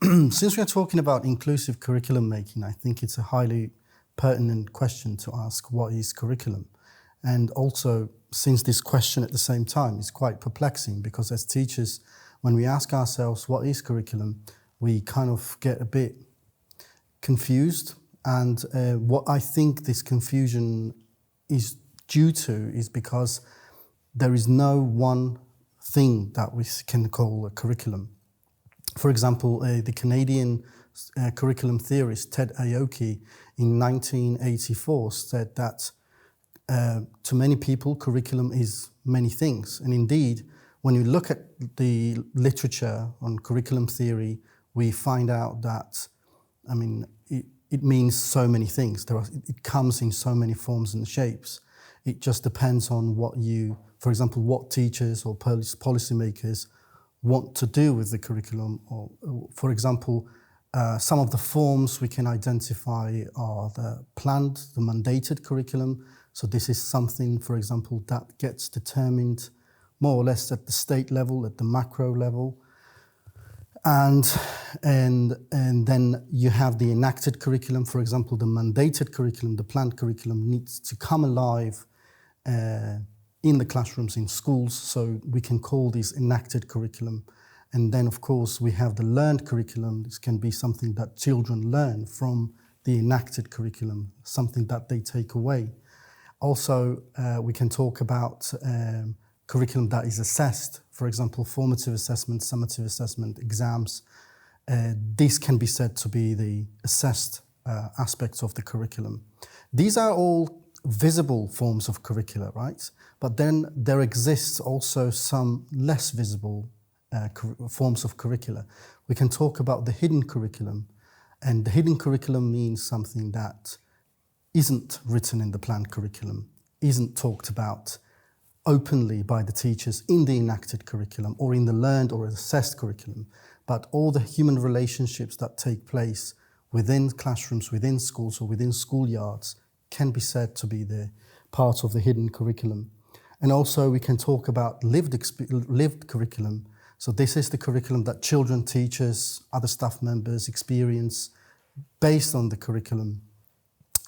Since we're talking about inclusive curriculum making, I think it's a highly pertinent question to ask, what is curriculum? And also, since this question at the same time is quite perplexing, because as teachers, when we ask ourselves what is curriculum, we kind of get a bit confused. And what I think this confusion is due to is because there is no one thing that we can call a curriculum. For example, the Canadian curriculum theorist Ted Aoki in 1984 said that to many people, curriculum is many things. And indeed, when you look at the literature on curriculum theory, we find out that, it means so many things. It comes in so many forms and shapes. It just depends on for example, what teachers or policymakers want to do with the curriculum. Or for example, some of the forms we can identify are the planned, the mandated curriculum. So this is something, for example, that gets determined more or less at the state level, at the macro level. And then you have the enacted curriculum. For example, the mandated curriculum, the planned curriculum needs to come alive in the classrooms, in schools, so we can call this enacted curriculum. And then, of course, we have the learned curriculum. This can be something that children learn from the enacted curriculum, something that they take away. Also, we can talk about curriculum that is assessed, for example, formative assessment, summative assessment, exams. This can be said to be the assessed aspects of the curriculum. These are all visible forms of curricula, right? But then there exists also some less visible forms of curricula. We can talk about the hidden curriculum, and the hidden curriculum means something that isn't written in the planned curriculum, isn't talked about openly by the teachers in the enacted curriculum or in the learned or assessed curriculum, but all the human relationships that take place within classrooms, within schools or within schoolyards can be said to be the part of the hidden curriculum. And also we can talk about lived curriculum. So this is the curriculum that children, teachers, other staff members experience based on the curriculum.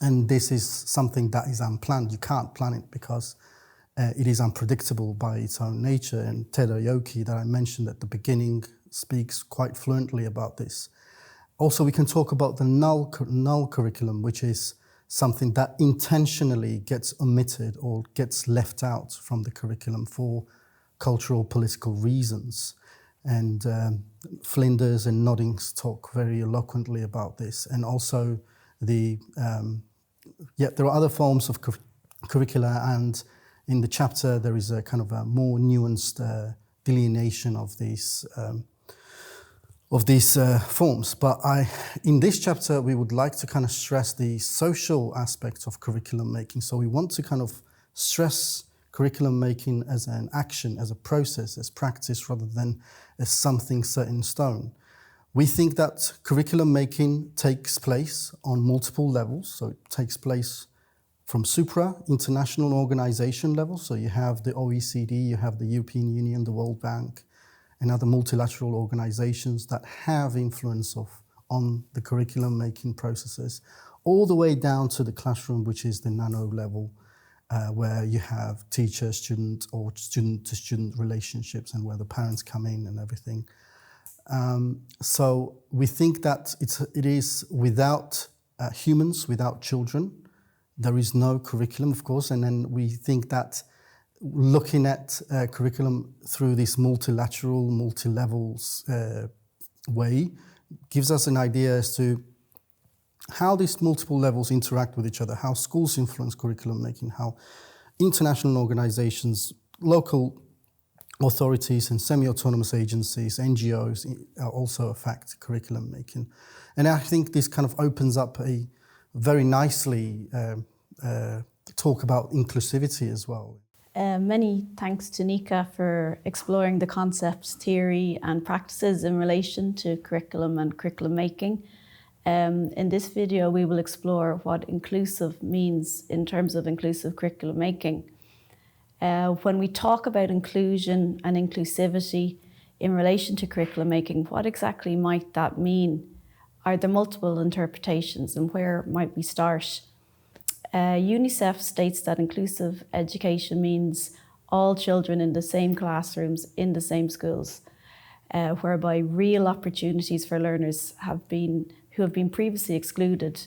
And this is something that is unplanned. You can't plan it because it is unpredictable by its own nature. And Ted Aoki, that I mentioned at the beginning, speaks quite fluently about this. Also, we can talk about the null curriculum, which is something that intentionally gets omitted or gets left out from the curriculum for cultural, political reasons. And Flinders and Noddings talk very eloquently about this. And also, there are other forms of curricula, and in the chapter there is a kind of a more nuanced delineation of these forms. But in this chapter, we would like to kind of stress the social aspects of curriculum making. So we want to kind of stress curriculum making as an action, as a process, as practice, rather than as something set in stone. We think that curriculum making takes place on multiple levels. So it takes place from supra-international organization level. So you have the OECD, you have the European Union, the World Bank, and other multilateral organizations that have influence on the curriculum making processes, all the way down to the classroom, which is the nano level, where you have teacher-student or student-to-student relationships and where the parents come in and everything. So we think that it is without humans, without children, there is no curriculum, of course, and then we think that looking at curriculum through this multilateral, multi-levels way gives us an idea as to how these multiple levels interact with each other, how schools influence curriculum making, how international organizations, local authorities and semi-autonomous agencies, NGOs also affect curriculum making. And I think this kind of opens up a very nicely talk about inclusivity as well. Many thanks to Nika for exploring the concepts, theory and practices in relation to curriculum and curriculum making. In this video, we will explore what inclusive means in terms of inclusive curriculum making. When we talk about inclusion and inclusivity, in relation to curriculum making, what exactly might that mean? Are there multiple interpretations, and where might we start? UNICEF states that inclusive education means all children in the same classrooms, in the same schools, whereby real opportunities for learners who have been previously excluded.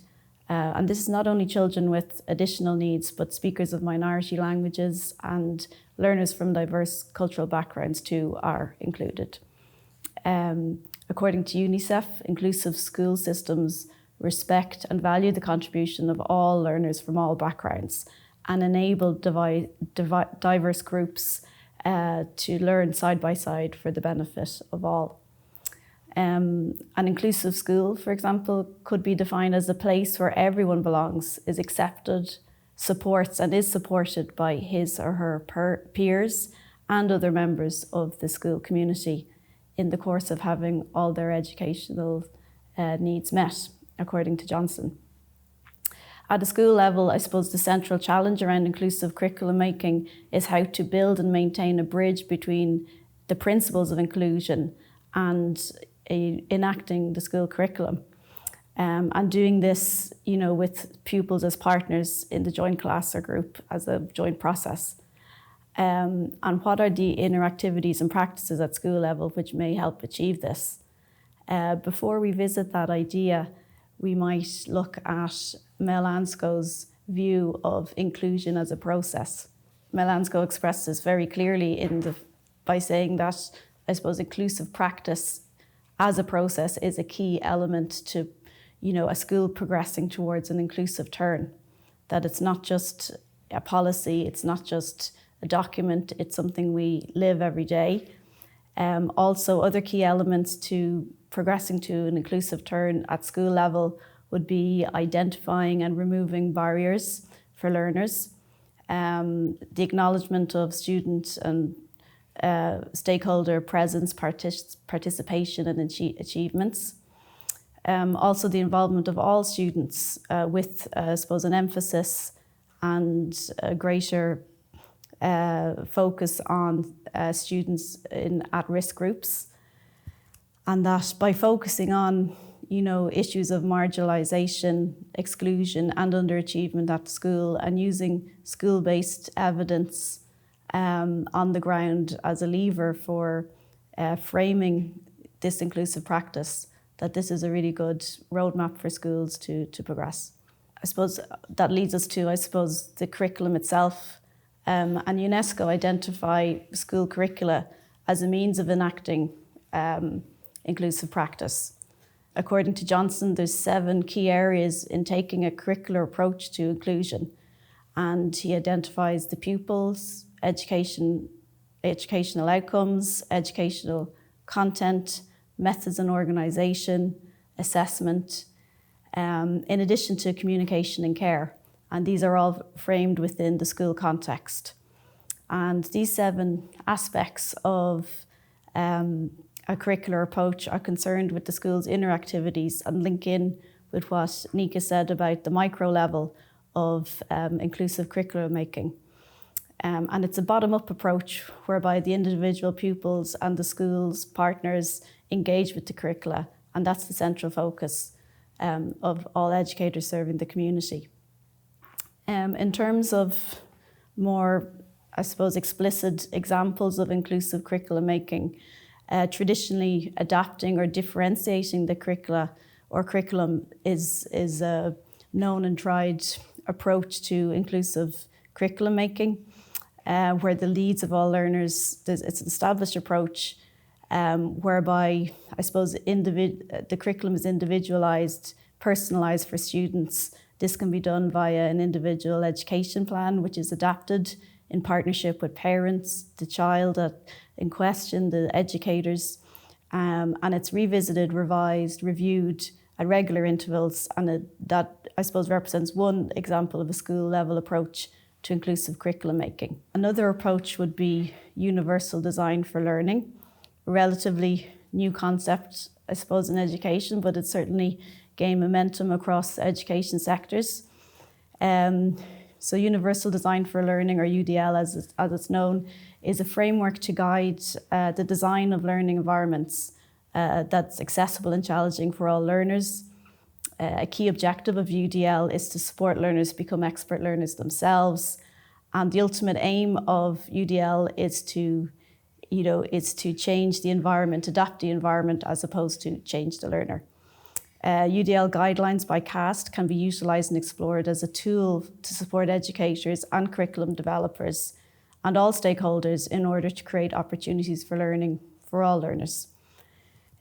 And this is not only children with additional needs, but speakers of minority languages and learners from diverse cultural backgrounds too are included. According to UNICEF, inclusive school systems respect and value the contribution of all learners from all backgrounds and enable diverse groups to learn side by side for the benefit of all. An inclusive school, for example, could be defined as a place where everyone belongs, is accepted, supports and is supported by his or her peers and other members of the school community in the course of having all their educational needs met, according to Johnson. At a school level, I suppose the central challenge around inclusive curriculum making is how to build and maintain a bridge between the principles of inclusion and enacting the school curriculum. And doing this, with pupils as partners in the joint class or group as a joint process. And what are the inner activities and practices at school level which may help achieve this? Before we visit that idea, we might look at Mel Ansco's view of inclusion as a process. Mel Ansco expressed this very clearly by saying that, I suppose, inclusive practice as a process is a key element to, a school progressing towards an inclusive turn. That it's not just a policy, it's not just a document, it's something we live every day. Also, other key elements to progressing to an inclusive turn at school level would be identifying and removing barriers for learners, the acknowledgement of student and stakeholder presence, participation and achievements. Also the involvement of all students with, I suppose, an emphasis and a greater focus on students in at-risk groups. And that by focusing on, issues of marginalisation, exclusion and underachievement at school and using school-based evidence on the ground as a lever for framing this inclusive practice, that this is a really good roadmap for schools to progress. I suppose that leads us to, the curriculum itself. And UNESCO identify school curricula as a means of enacting inclusive practice. According to Johnson, there's 7 key areas in taking a curricular approach to inclusion. And he identifies the pupils, educational outcomes, educational content, methods and organisation, assessment, in addition to communication and care. And these are all framed within the school context. And these 7 aspects of a curricular approach are concerned with the school's inner activities and link in with what Nika said about the micro level of inclusive curriculum making. And it's a bottom-up approach whereby the individual pupils and the school's partners engage with the curricula, and that's the central focus of all educators serving the community. In terms of more, explicit examples of inclusive curriculum making, traditionally adapting or differentiating the curricula or curriculum is a known and tried approach to inclusive curriculum making, where the needs of all learners, it's an established approach whereby, the curriculum is individualised, personalised for students. This can be done via an individual education plan, which is adapted in partnership with parents, the child in question, the educators, and it's revisited, revised, reviewed at regular intervals, and that represents one example of a school level approach to inclusive curriculum making. Another approach would be universal design for learning, a relatively new concept, in education, but it certainly gained momentum across education sectors. So universal design for learning, or UDL as it's known, is a framework to guide the design of learning environments that's accessible and challenging for all learners. A key objective of UDL is to support learners become expert learners themselves. And the ultimate aim of UDL is to change the environment, adapt the environment, as opposed to change the learner. UDL guidelines by CAST can be utilised and explored as a tool to support educators and curriculum developers and all stakeholders in order to create opportunities for learning for all learners.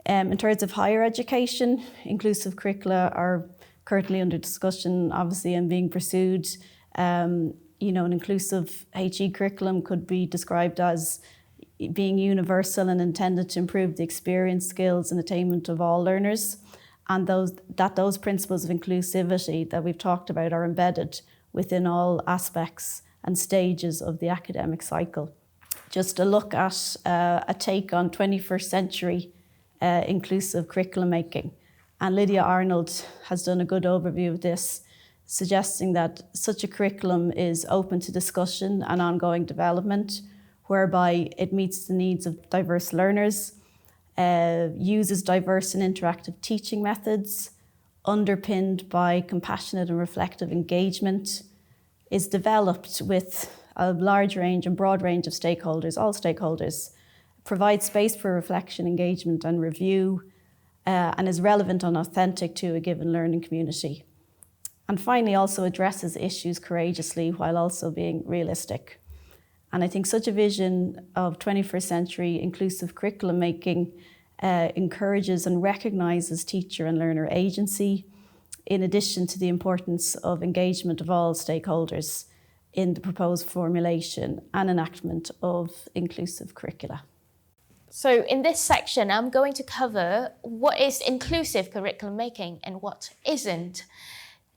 In terms of higher education, inclusive curricula are currently under discussion, obviously, and being pursued. An inclusive HE curriculum could be described as being universal and intended to improve the experience, skills, and attainment of all learners, and those principles of inclusivity that we've talked about are embedded within all aspects and stages of the academic cycle. Just a look at a take on 21st century inclusive curriculum making. And Lydia Arnold has done a good overview of this, suggesting that such a curriculum is open to discussion and ongoing development, whereby it meets the needs of diverse learners, uses diverse and interactive teaching methods, underpinned by compassionate and reflective engagement, is developed with a large range and broad range of stakeholders, all stakeholders, provides space for reflection, engagement and review, and is relevant and authentic to a given learning community. And finally, also addresses issues courageously while also being realistic. And I think such a vision of 21st century inclusive curriculum making encourages and recognises teacher and learner agency, in addition to the importance of engagement of all stakeholders in the proposed formulation and enactment of inclusive curricula. So in this section, I'm going to cover what is inclusive curriculum making and what isn't.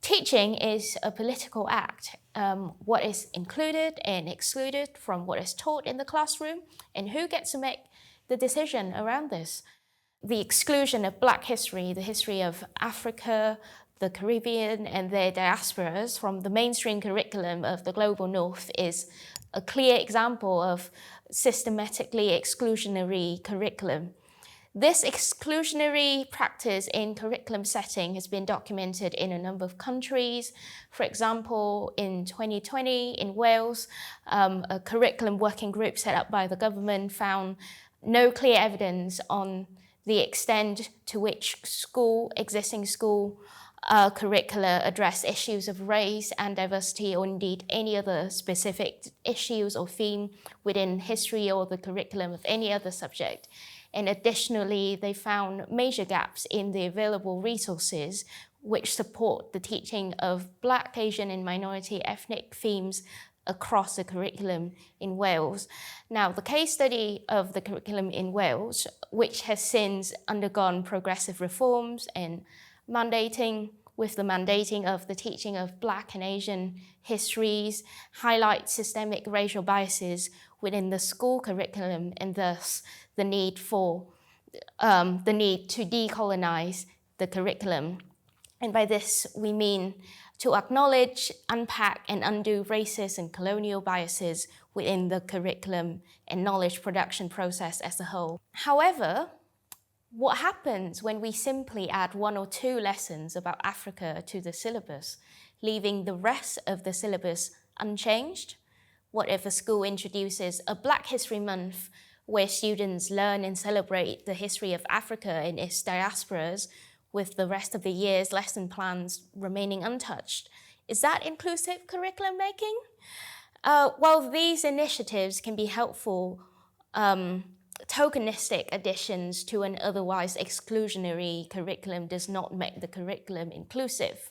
Teaching is a political act. What is included and excluded from what is taught in the classroom, and who gets to make the decision around this. The exclusion of Black history, the history of Africa, the Caribbean and their diasporas from the mainstream curriculum of the global north is a clear example of systematically exclusionary curriculum. This exclusionary practice in curriculum setting has been documented in a number of countries. For example, in 2020 in Wales, a curriculum working group set up by the government found no clear evidence on the extent to which existing school curricula address issues of race and diversity, or indeed any other specific issues or theme within history or the curriculum of any other subject. And additionally, they found major gaps in the available resources which support the teaching of Black, Asian and minority ethnic themes across the curriculum in Wales. Now, the case study of the curriculum in Wales, which has since undergone progressive reforms and with the mandating of the teaching of Black and Asian histories, highlights systemic racial biases within the school curriculum, and thus the need to decolonize the curriculum. And by this, we mean to acknowledge, unpack, and undo racist and colonial biases within the curriculum and knowledge production process as a whole. However, what happens when we simply add 1 or 2 lessons about Africa to the syllabus, leaving the rest of the syllabus unchanged? What if a school introduces a Black History Month where students learn and celebrate the history of Africa and its diasporas, with the rest of the year's lesson plans remaining untouched? Is that inclusive curriculum making? While these initiatives can be helpful, tokenistic additions to an otherwise exclusionary curriculum does not make the curriculum inclusive.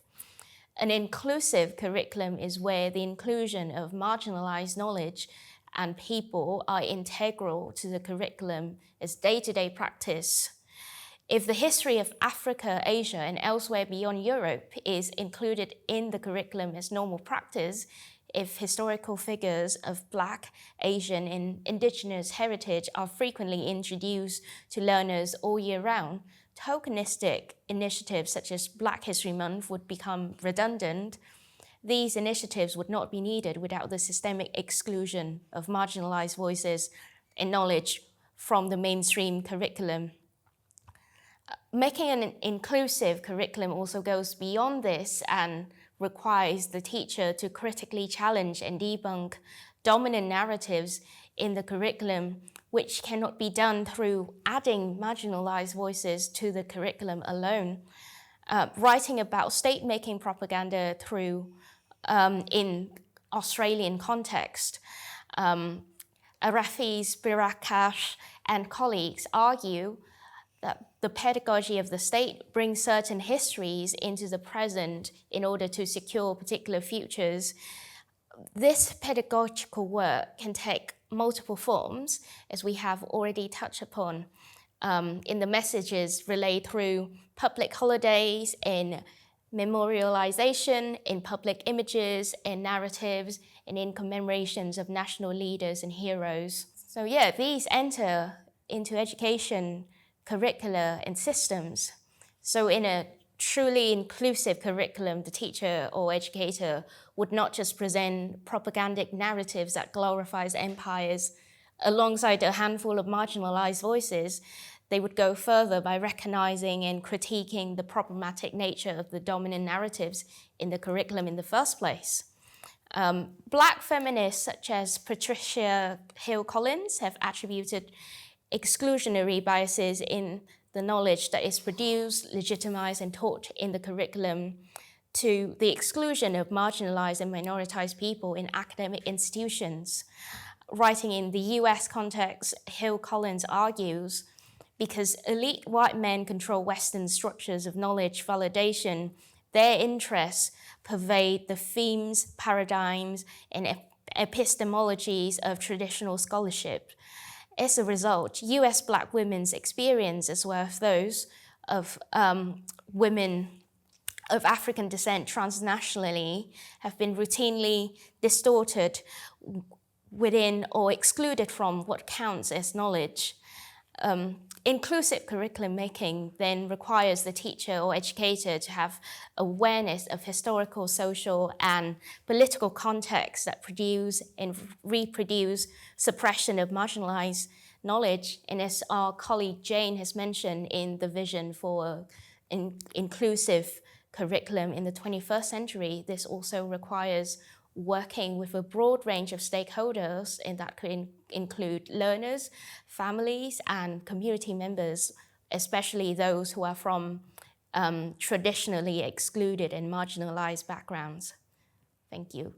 An inclusive curriculum is where the inclusion of marginalized knowledge and people are integral to the curriculum as day-to-day practice. If the history of Africa, Asia, and elsewhere beyond Europe is included in the curriculum as normal practice, if historical figures of Black, Asian, and Indigenous heritage are frequently introduced to learners all year round, tokenistic initiatives such as Black History Month would become redundant. these initiatives would not be needed without the systemic exclusion of marginalized voices and knowledge from the mainstream curriculum. Making an inclusive curriculum also goes beyond this and requires the teacher to critically challenge and debunk dominant narratives in the curriculum, which cannot be done through adding marginalized voices to the curriculum alone. Writing about state-making propaganda through in Australian context, Arafiz Birakash and colleagues argue that the pedagogy of the state brings certain histories into the present in order to secure particular futures. This pedagogical work can take multiple forms, as we have already touched upon, in the messages relayed through public holidays, in memorialization, in public images, in narratives, and in commemorations of national leaders and heroes. So yeah, these enter into education, curricula, and systems. So in a truly inclusive curriculum, the teacher or educator would not just present propagandic narratives that glorifies empires alongside a handful of marginalized voices. They would go further by recognizing and critiquing the problematic nature of the dominant narratives in the curriculum in the first place. Black feminists such as Patricia Hill Collins have attributed exclusionary biases in the knowledge that is produced, legitimized, and taught in the curriculum to the exclusion of marginalized and minoritized people in academic institutions. Writing in the US context, Hill Collins argues, because elite white men control Western structures of knowledge validation, their interests pervade the themes, paradigms, and epistemologies of traditional scholarship. As a result, US Black women's experience, as well as those of women of African descent transnationally, have been routinely distorted within or excluded from what counts as knowledge. Inclusive curriculum making then requires the teacher or educator to have awareness of historical, social, and political contexts that produce and reproduce suppression of marginalized knowledge. And as our colleague Jane has mentioned in the vision for an inclusive curriculum in the 21st century, this also requires working with a broad range of stakeholders, and that could include learners, families, and community members, especially those who are from traditionally excluded and marginalized backgrounds. Thank you.